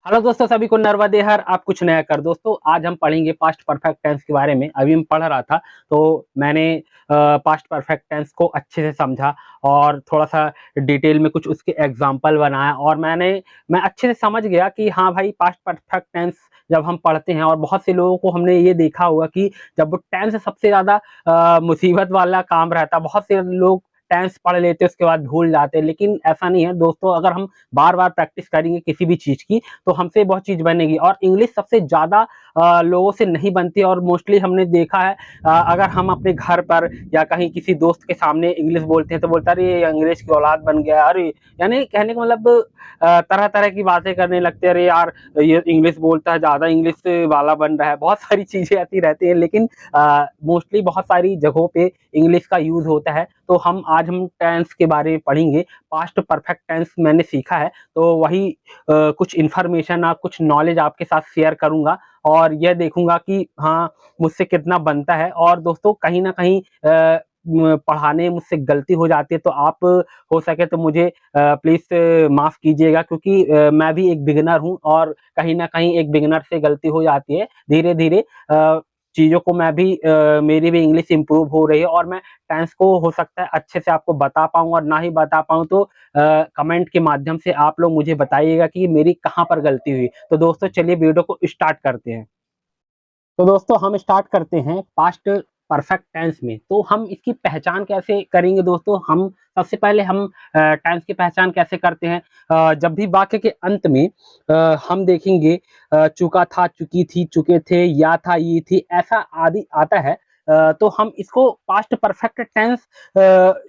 Hello दोस्तों, सभी को नर्मदेहर। आप कुछ नया कर दोस्तों, आज हम पढ़ेंगे पास्ट परफेक्ट टेंस के बारे में। अभी मैं पढ़ रहा था तो मैंने पास्ट परफेक्ट टेंस को अच्छे से समझा और थोड़ा सा डिटेल में कुछ उसके एग्जाम्पल बनाया और मैं अच्छे से समझ गया कि हाँ भाई, पास्ट परफेक्ट टेंस जब हम पढ़ते हैं और बहुत से लोगों को हमने ये देखा हुआ कि जब वो टेंस सबसे ज़्यादा मुसीबत वाला काम रहता है, बहुत से लोग टेंस पढ़ लेते उसके बाद भूल जाते हैं। लेकिन ऐसा नहीं है दोस्तों, अगर हम बार बार प्रैक्टिस करेंगे किसी भी चीज़ की तो हमसे बहुत चीज़ बनेगी। और इंग्लिश सबसे ज़्यादा लोगों से नहीं बनती और मोस्टली हमने देखा है, अगर हम अपने घर पर या कहीं किसी दोस्त के सामने इंग्लिश बोलते हैं तो बोलता है, अरे ये अंग्रेज की औलाद बन गया। अरे यानी कहने का मतलब तरह तरह की बातें करने लगते हैं, अरे यार ये इंग्लिश बोलता है, ज़्यादा इंग्लिश वाला बन रहा है। बहुत सारी चीज़ें आती रहती हैं, लेकिन मोस्टली बहुत सारी जगहों पे इंग्लिश का यूज़ होता है। तो आज हम टेंस के बारे में पढ़ेंगे। पास्ट परफेक्ट टेंस मैंने सीखा है तो वही कुछ इन्फॉर्मेशन कुछ नॉलेज आपके साथ शेयर करूंगा और यह देखूंगा कि हाँ, मुझसे कितना बनता है। और दोस्तों, कहीं ना कहीं पढ़ाने मुझसे गलती हो जाती है तो आप हो सके तो मुझे प्लीज़ माफ़ कीजिएगा, क्योंकि मैं भी एक बिगिनर हूं और कहीं ना कहीं एक बिगिनर से गलती हो जाती है। धीरे धीरे चीज़ों को मैं भी मेरी भी इंग्लिश इंप्रूव हो रही है और मैं टेंस को हो सकता है अच्छे से आपको बता पाऊँ, और ना ही बता पाऊँ तो कमेंट के माध्यम से आप लोग मुझे बताइएगा कि मेरी कहाँ पर गलती हुई। तो दोस्तों, चलिए वीडियो को स्टार्ट करते हैं। तो दोस्तों, हम स्टार्ट करते हैं पास्ट परफेक्ट टेंस में। तो हम इसकी पहचान कैसे करेंगे दोस्तों? हम सबसे पहले हम टेंस की पहचान कैसे करते हैं? जब भी वाक्य के अंत में हम देखेंगे चुका था, चुकी थी, चुके थे, या था, ये थी, ऐसा आदि आता है, तो हम इसको पास्ट परफेक्ट टेंस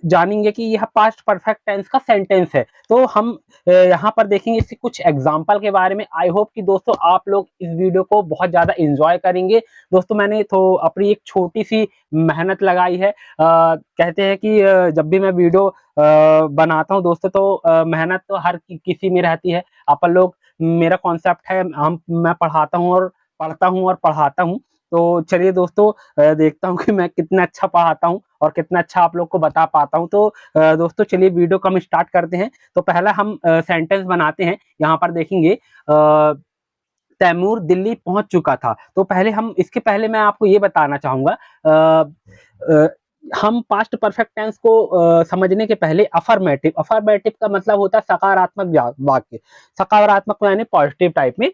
जानेंगे कि यह पास्ट परफेक्ट टेंस का सेंटेंस है। तो हम यहाँ पर देखेंगे इसके कुछ एग्जाम्पल के बारे में। आई होप कि दोस्तों आप लोग इस वीडियो को बहुत ज़्यादा इंजॉय करेंगे। दोस्तों, मैंने तो अपनी एक छोटी सी मेहनत लगाई है। कहते हैं कि जब भी मैं वीडियो बनाता हूँ दोस्तों तो मेहनत तो हर किसी में रहती है। अपन लोग, मेरा कॉन्सेप्ट है, मैं पढ़ाता हूँ और पढ़ता हूँ और पढ़ाता हूँ। तो चलिए दोस्तों, देखता हूँ कि मैं कितना अच्छा पढ़ाता हूँ और कितना अच्छा आप लोग को बता पाता हूँ। तो दोस्तों, चलिए वीडियो को हम स्टार्ट करते हैं। तो पहला हम सेंटेंस बनाते हैं। यहाँ पर देखेंगे तैमूर दिल्ली पहुंच चुका था। तो पहले हम इसके पहले मैं आपको ये बताना चाहूंगा, हम पास्ट परफेक्ट टेंस को समझने के पहले अफर्मेटिव अफर्मेटिव का मतलब होता है सकारात्मक वाक्य। सकारात्मक यानी पॉजिटिव टाइप में।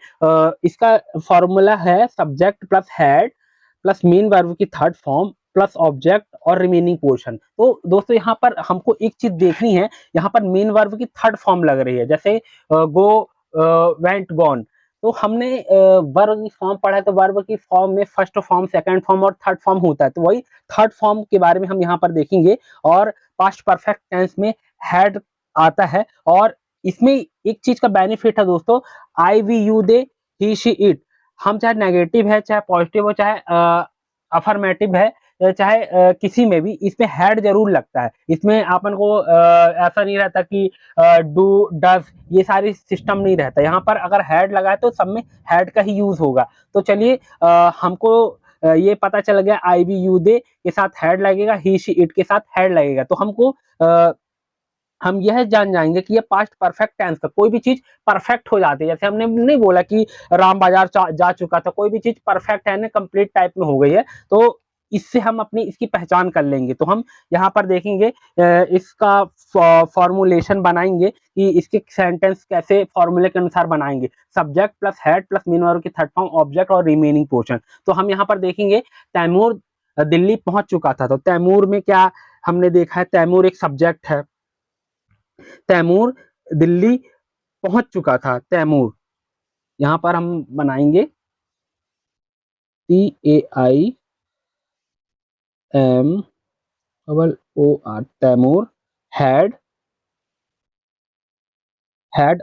इसका फॉर्मूला है subject plus had plus main verb की थर्ड फॉर्म प्लस ऑब्जेक्ट और रिमेनिंग पोर्शन। तो दोस्तों, यहाँ पर हमको एक चीज देखनी है। यहाँ पर मेन वर्ब की थर्ड फॉर्म लग रही है, जैसे गो, वेंट, गॉन। तो हमने वर्ब की फॉर्म पढ़ा है तो वर्ब की फॉर्म में फर्स्ट फॉर्म, सेकंड फॉर्म और थर्ड फॉर्म होता है। तो वही थर्ड फॉर्म के बारे में हम यहाँ पर देखेंगे। और पास्ट परफेक्ट टेंस में हैड आता है। और इसमें एक चीज का बेनिफिट है दोस्तों, I, we, you, they, he, she, it. हम चाहे नेगेटिव है, चाहे पॉजिटिव हो, चाहे अफर्मेटिव है, चाहे किसी में भी इसमें हैड जरूर लगता है। इसमें अपन को ऐसा नहीं रहता कि डू, डज, ये सारी सिस्टम नहीं रहता। यहाँ पर अगर हैड लगा है तो सब में हैड का ही यूज होगा। तो चलिए, हमको ये पता चल गया, आई, बी, यू, दे के साथ हैड लगेगा, ही, शी, इट के साथ हैड लगेगा। तो हमको हम यह जान जाएंगे कि ये पास्ट परफेक्ट टेंस का कोई भी चीज परफेक्ट हो जाती है। जैसे हमने नहीं बोला कि राम बाजार जा चुका था, कोई भी चीज परफेक्ट है ना, कंप्लीट टाइप में हो गई है। तो इससे हम अपनी इसकी पहचान कर लेंगे। तो हम यहाँ पर देखेंगे, इसका फॉर्मुलेशन बनाएंगे कि इसके सेंटेंस कैसे फॉर्मूले के अनुसार बनाएंगे। Subject plus head plus main verb की थर्ड फॉर्म, ऑब्जेक्ट और रिमेनिंग पोर्शन। तो हम यहाँ पर देखेंगे तैमूर दिल्ली पहुंच चुका था। तो तैमूर में क्या हमने देखा है, तैमूर एक सब्जेक्ट है। तैमूर दिल्ली पहुंच चुका था। तैमूर यहाँ पर हम बनाएंगे TAIMOR। तैमूर हैड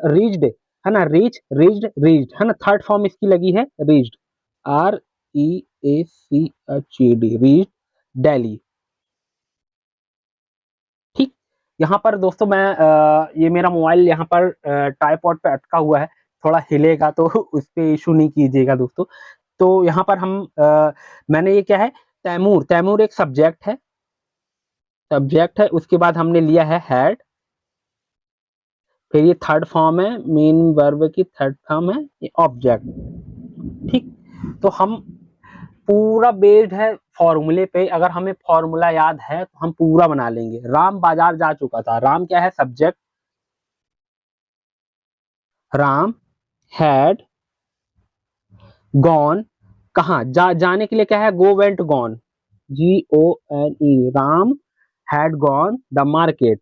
रीच्ड, है ना, रीच्ड है ना, थर्ड फॉर्म इसकी लगी है रीच्ड, REACHED, रीच्ड दिल्ली। ठीक। यहाँ पर दोस्तों, मैं ये मेरा मोबाइल यहाँ पर ट्राइपॉड पे अटका हुआ है, थोड़ा हिलेगा तो उस पे इशू नहीं कीजिएगा दोस्तों। तो यहाँ पर मैंने ये क्या है, तैमूर, तैमूर एक सब्जेक्ट है, उसके बाद हमने लिया है हैड, फिर ये थर्ड फॉर्म है, मेन वर्ब की थर्ड फॉर्म है ये ऑब्जेक्ट। ठीक, तो हम पूरा बेस्ड है फॉर्मूले पे। अगर हमें फॉर्मूला याद है तो हम पूरा बना लेंगे। राम बाजार जा चुका था, राम क्या है सब्जेक्ट, राम हैड गॉन, कहा जाने के लिए क्या है, go went gone, GONE, Ram had gone the market.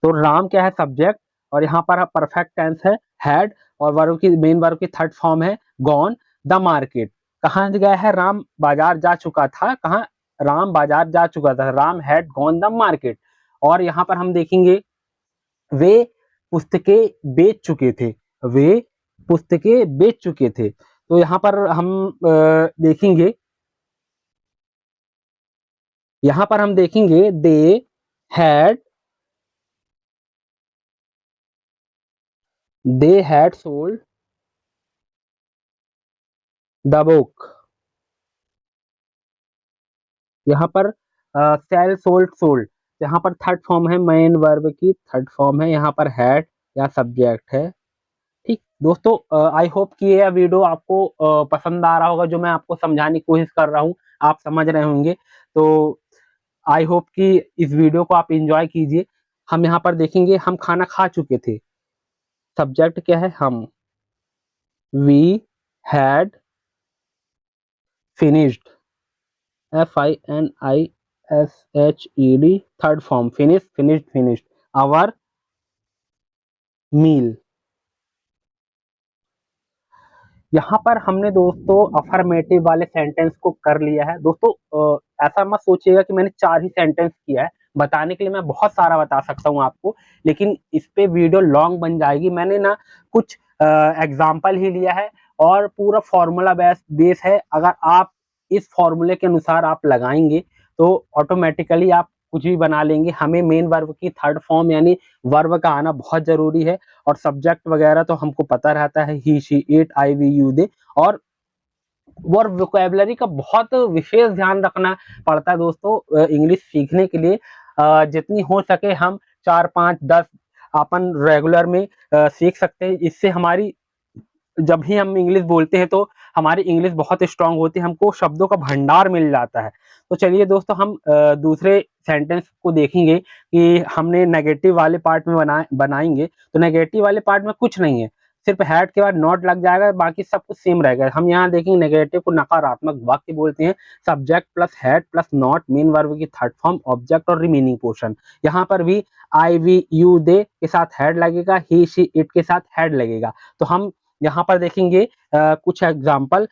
तो राम क्या है सब्जेक्ट, और यहाँ पर परफेक्ट टेंस है हैड, और वर्ब की मेन वर्ब की थर्ड फॉर्म है गॉन द मार्केट। कहाँ गया है, राम बाजार जा चुका था, कहाँ, राम बाजार जा चुका था, Ram had gone the market. और यहाँ पर हम देखेंगे वे पुस्तकें बेच चुके थे, वे पुस्तकें बेच चुके थे। तो यहाँ पर हम देखेंगे, यहाँ पर हम देखेंगे had they had sold the book. यहाँ पर सेल सोल्ड सोल्ड, यहाँ पर थर्ड फॉर्म है मेन वर्ब की थर्ड फॉर्म है, यहाँ पर हैड या सब्जेक्ट है। ठीक दोस्तों, आई होप कि यह वीडियो आपको पसंद आ रहा होगा, जो मैं आपको समझाने की कोशिश कर रहा हूँ आप समझ रहे होंगे। तो आई होप कि इस वीडियो को आप एंजॉय कीजिए। हम यहाँ पर देखेंगे हम खाना खा चुके थे, सब्जेक्ट क्या है हम, we had finished, FINISHED, third form finished our meal. यहाँ पर हमने दोस्तों अफर्मेटिव वाले सेंटेंस को कर लिया है। दोस्तों ऐसा मत सोचिएगा कि मैंने 4 ही सेंटेंस किया है, बताने के लिए मैं बहुत सारा बता सकता हूँ आपको, लेकिन इस पे वीडियो लॉन्ग बन जाएगी। मैंने ना कुछ एग्जाम्पल ही लिया है और पूरा फॉर्मूला बेस है। अगर आप इस फॉर्मूले के अनुसार आप लगाएंगे तो ऑटोमेटिकली आप कुछ भी बना लेंगे। हमें मेन वर्ब की थर्ड फॉर्म यानी वर्ब का आना बहुत जरूरी है, और सब्जेक्ट वगैरह तो हमको पता रहता है, he she it I we you they. और वर्ब वोकैबुलरी का बहुत विशेष ध्यान रखना पड़ता है दोस्तों इंग्लिश सीखने के लिए। जितनी हो सके हम 4 5 10 अपन रेगुलर में सीख सकते हैं। इससे हमारी जब भी हम इंग्लिश बोलते हैं तो हमारी इंग्लिश बहुत स्ट्रांग होती है, हमको शब्दों का भंडार मिल जाता है। तो चलिए दोस्तों, हम दूसरे सेंटेंस को देखेंगे कि हमने नेगेटिव वाले पार्ट में बनाएंगे। तो नेगेटिव वाले पार्ट में कुछ नहीं है, सिर्फ हैड के बाद नॉट लग जाएगा, बाकी सब कुछ सेम रहेगा। हम यहाँ देखेंगे नेगेटिव को नकारात्मक वाक्य बोलते हैं, subject plus had plus not, main verb की थर्ड फॉर्म, ऑब्जेक्ट और रिमेनिंग पोर्शन। यहाँ पर भी आई वी यू दे के साथ हैड लगेगा, ही शी इट के साथ हैड लगेगा। तो हम यहाँ पर देखेंगे कुछ एग्जाम्पल।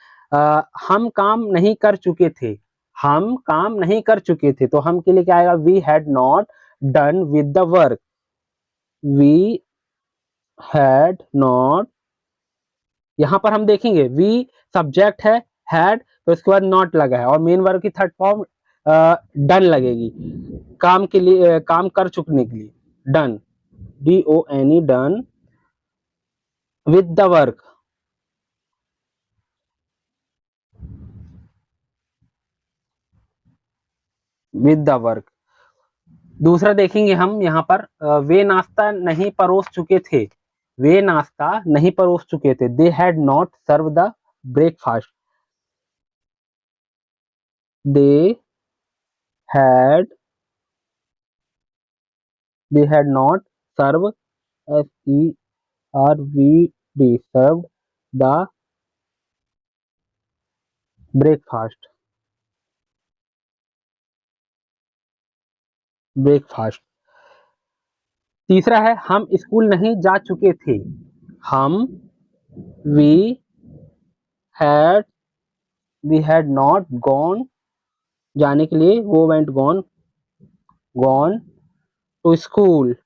हम काम नहीं कर चुके थे, हम काम नहीं कर चुके थे, तो हम के लिए क्या आएगा, we had not done with the work, we had not. यहाँ पर हम देखेंगे वी सब्जेक्ट है, हैड तो इसके बाद नॉट लगा है, और मेन वर्ब की थर्ड फॉर्म डन लगेगी, काम के लिए काम कर चुकने के लिए, done, DONE, done with the work, with the work. दूसरा देखेंगे हम यहाँ पर वे नाश्ता नहीं परोस चुके थे, वे नाश्ता नहीं परोस चुके थे, they had not serve the breakfast, they had they had not serve, SERVD, served the breakfast, breakfast. तीसरा है हम स्कूल नहीं जा चुके थे, हम we had we had not gone, जाने के लिए वो went gone, gone to school.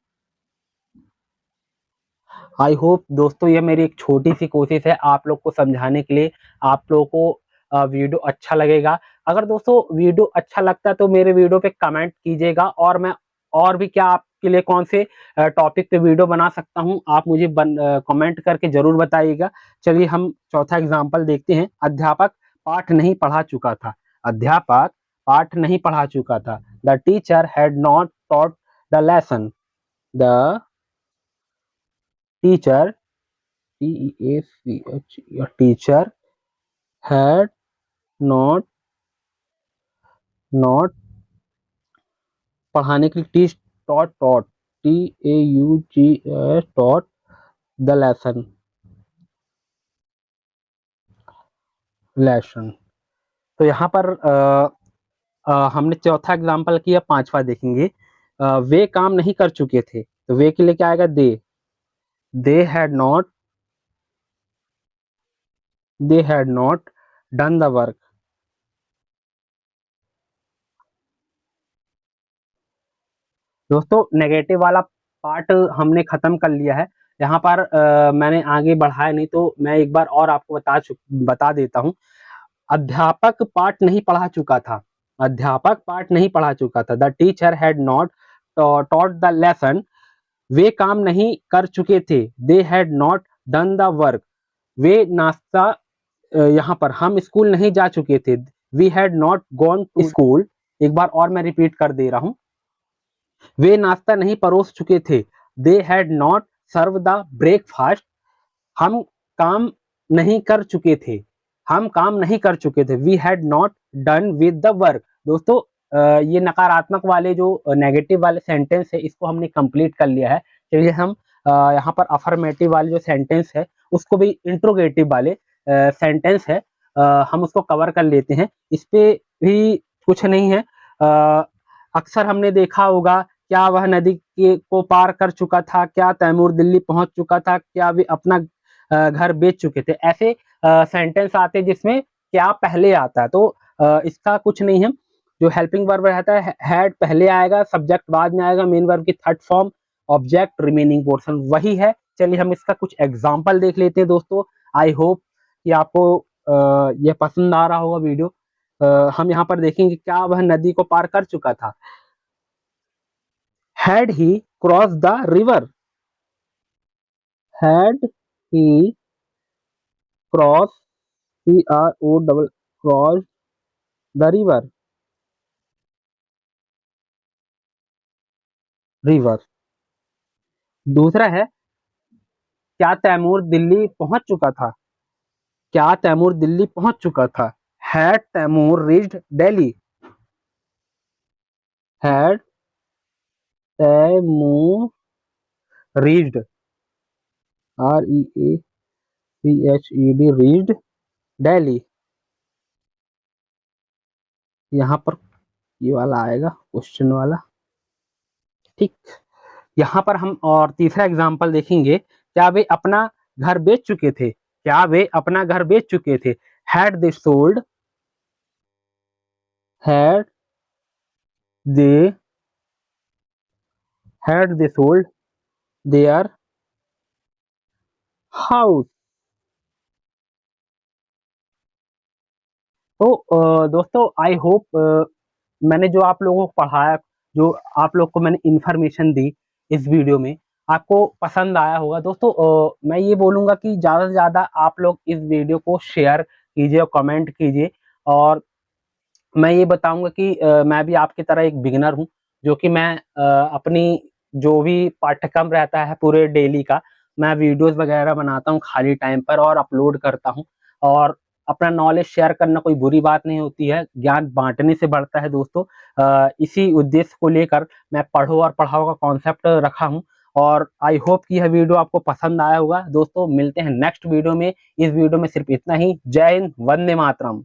I hope दोस्तों ये मेरी एक छोटी सी कोशिश है आप लोग को समझाने के लिए, आप लोगों को वीडियो अच्छा लगेगा। अगर दोस्तों वीडियो अच्छा लगता है तो मेरे वीडियो पे कमेंट कीजिएगा, और मैं और भी क्या आपके लिए कौन से टॉपिक पे वीडियो बना सकता हूं आप मुझे कमेंट करके जरूर बताइएगा। चलिए हम चौथा एग्जाम्पल देखते हैं। अध्यापक पाठ नहीं पढ़ा चुका था, अध्यापक पाठ नहीं पढ़ा चुका था, the teacher had not taught the lesson, the teacher teacher had not not पढ़ाने के लिए teach taught taught TAUGS taught the lesson lesson. तो यहाँ पर हमने चौथा एग्जाम्पल किया, पांचवा देखेंगे। वे काम नहीं कर चुके थे, तो वे के लिए क्या आएगा? दे had not done the work. दोस्तों नेगेटिव वाला पार्ट हमने खत्म कर लिया है। यहाँ पर मैंने आगे बढ़ाया नहीं, तो मैं एक बार और आपको बता देता हूँ। अध्यापक पाठ नहीं पढ़ा चुका था, अध्यापक पाठ नहीं पढ़ा चुका था। The teacher had not taught the lesson. वे काम नहीं कर चुके थे, they had not done the work. वे नाश्ता, यहाँ पर हम स्कूल नहीं जा चुके थे, we had not gone to school. एक बार और मैं रिपीट कर दे रहा हूँ, वे नाश्ता नहीं परोस चुके थे, they had not serve the breakfast. हम काम नहीं कर चुके थे, हम काम नहीं कर चुके थे, we had not done with the work. दोस्तों ये नकारात्मक वाले जो नेगेटिव वाले सेंटेंस है, इसको हमने कंप्लीट कर लिया है। चलिए हम यहाँ पर अफर्मेटिव वाले जो सेंटेंस है, उसको भी इंट्रोगेटिव वाले सेंटेंस है, हम उसको कवर कर लेते हैं। इस पे भी कुछ नहीं है। अक्सर हमने देखा होगा, क्या वह नदी को पार कर चुका था, क्या तैमूर दिल्ली पहुंच चुका था, क्या वे अपना घर बेच चुके थे। ऐसे सेंटेंस आते हैं जिसमें क्या पहले आता है, तो इसका कुछ नहीं है। जो हेल्पिंग वर्ब रहता है, हैड पहले आएगा, सब्जेक्ट बाद में आएगा, मेन वर्ब की third form, object remaining portion वही है। चलिए हम इसका कुछ एग्जाम्पल देख लेते हैं दोस्तों। आई होप कि आपको यह पसंद आ रहा होगा वीडियो। हम यहाँ पर देखेंगे, क्या वह नदी को पार कर चुका था। Had he cross the river, had he cross CRO cross the river, river. दूसरा है, क्या तैमूर दिल्ली पहुंच चुका था, क्या तैमूर दिल्ली पहुंच चुका था। Had Taimur reached Delhi, had Taimur reached REACHED reached Delhi. यहाँ पर ये वाला आएगा क्वेश्चन वाला, ठीक। यहाँ पर हम और तीसरा एग्जाम्पल देखेंगे, क्या वे अपना घर बेच चुके थे, क्या वे अपना घर बेच चुके थे। Had they sold, had they sold their house. तो दोस्तों आई होप मैंने जो आप लोगों को पढ़ाया, जो आप लोग को मैंने इन्फॉर्मेशन दी इस वीडियो में, आपको पसंद आया होगा। दोस्तों मैं ये बोलूँगा कि ज़्यादा से ज़्यादा आप लोग इस वीडियो को शेयर कीजिए और कमेंट कीजिए। और मैं ये बताऊँगा कि मैं भी आपकी तरह एक बिगिनर हूँ, जो कि मैं अपनी जो भी पाठ्यक्रम रहता है पूरे डेली का, मैं वीडियोज़ वगैरह बनाता हूँ खाली टाइम पर और अपलोड करता हूँ। और अपना नॉलेज शेयर करना कोई बुरी बात नहीं होती है, ज्ञान बाँटने से बढ़ता है दोस्तों। इसी उद्देश्य को लेकर मैं पढ़ो और पढ़ाओ का कॉन्सेप्ट रखा हूँ। और आई होप कि यह वीडियो आपको पसंद आया होगा। दोस्तों मिलते हैं नेक्स्ट वीडियो में। इस वीडियो में सिर्फ इतना ही। जय हिंद, वंदे मातरम।